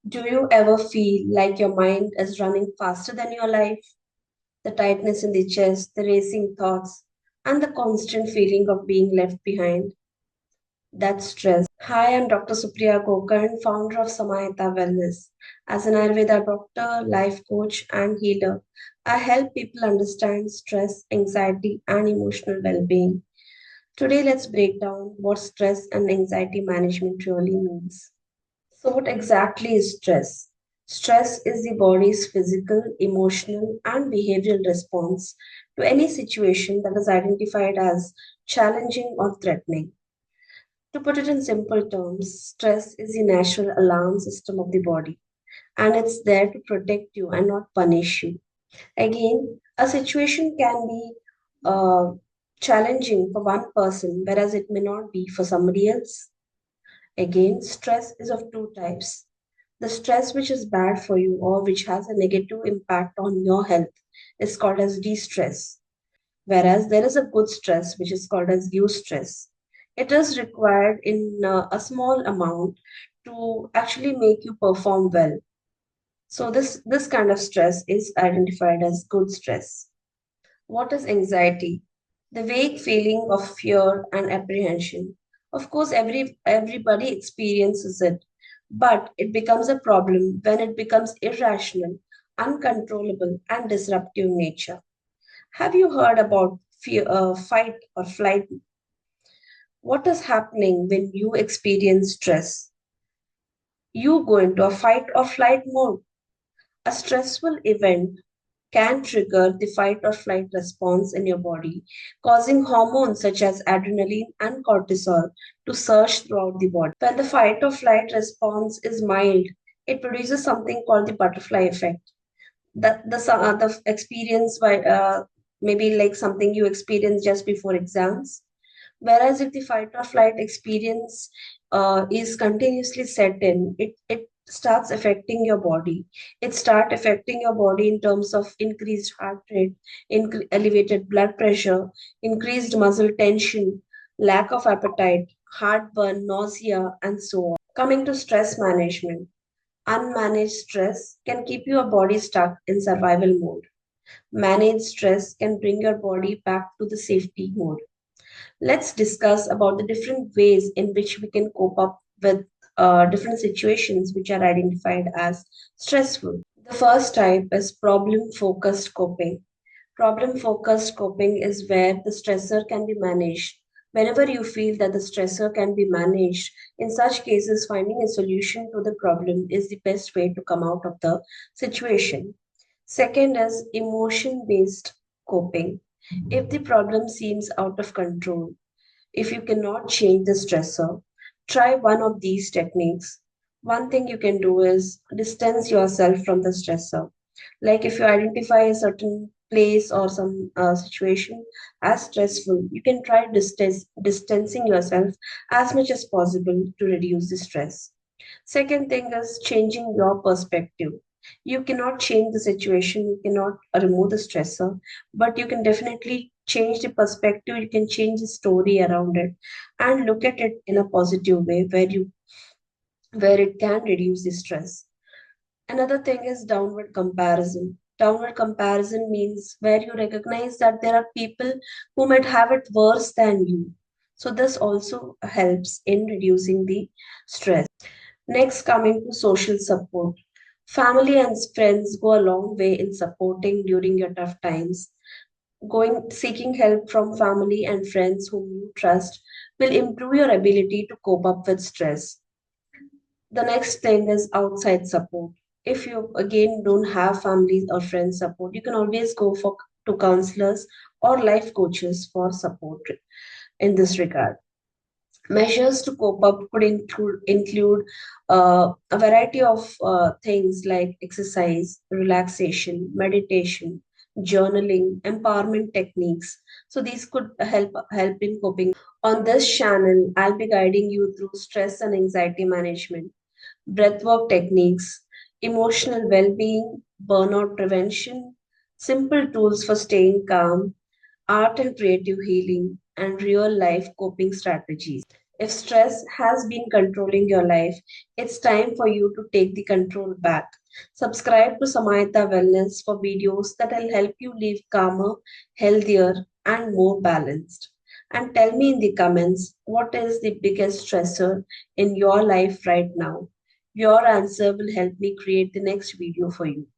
Do you ever feel like your mind is running faster than your life? The tightness in the chest, the racing thoughts, and the constant feeling of being left behind? That's stress. Hi, I'm Dr. Supriya Gokarn, founder of Samahita Wellness. As an Ayurveda doctor, life coach, and healer, I help people understand stress, anxiety, and emotional well being. Today, let's break down what stress and anxiety management really means. So, what exactly is stress? Stress is the body's physical, emotional, and behavioral response to any situation that is identified as challenging or threatening. To put it in simple terms, stress is the natural alarm system of the body, and it's there to protect you and not punish you. Again, a situation can be uh, challenging for one person, whereas it may not be for somebody else. Again, stress is of two types. The stress which is bad for you or which has a negative impact on your health is called as de-stress, whereas there is a good stress which is called as eustress. It is required in a small amount to actually make you perform well. So this kind of stress is identified as good stress. What is anxiety? The vague feeling of fear and apprehension. Of course, everybody experiences it, but it becomes a problem when it becomes irrational, uncontrollable, and disruptive in nature. Have you heard about fear, fight or flight? What is happening when you experience stress? You go into a fight or flight mode. A stressful event can trigger the fight or flight response in your body, causing hormones such as adrenaline and cortisol to surge throughout the body. When the fight or flight response is mild, it produces something called the butterfly effect. The experience by maybe like something you experience just before exams. Whereas if the fight or flight experience is continuously set in, it starts affecting your body. It start affecting your body in terms of increased heart rate, elevated blood pressure, increased muscle tension, lack of appetite, heartburn, nausea, and so on. Coming to stress management, unmanaged stress can keep your body stuck in survival mode. Managed stress can bring your body back to the safety mode. Let's discuss about the different ways in which we can cope up with different situations which are identified as stressful. The first type is problem focused coping. Problem focused coping is where the stressor can be managed. Whenever you feel that the stressor can be managed, in such cases, finding a solution to the problem is the best way to come out of the situation. Second is emotion based coping. If the problem seems out of control, if you cannot change the stressor, try one of these techniques. One thing you can do is distance yourself from the stressor. Like if you identify a certain place or some situation as stressful, you can try distancing yourself as much as possible to reduce the stress. Second thing is changing your perspective. You cannot change the situation, you cannot remove the stressor, but you can definitely change the perspective, you can change the story around it and look at it in a positive way where it can reduce the stress. Another thing is downward comparison. Downward comparison means where you recognize that there are people who might have it worse than you. So this also helps in reducing the stress. Next, coming to social support. Family and friends go a long way in supporting during your tough times. Seeking help from family and friends whom you trust will improve your ability to cope up with stress. The next thing is outside support. If you again don't have family or friends support, you can always go for to counselors or life coaches for support in this regard. Measures to cope up could include a variety of things like exercise, relaxation, meditation, journaling, empowerment techniques. So these could help in coping. On this channel, I'll be guiding you through stress and anxiety management, breathwork techniques, emotional well-being, burnout prevention, simple tools for staying calm, art and creative healing, and real life coping strategies. If stress has been controlling your life, it's time for you to take the control back. Subscribe to Samahita Wellness for videos that will help you live calmer, healthier, and more balanced. And tell me in the comments what is the biggest stressor in your life right now. Your answer will help me create the next video for you.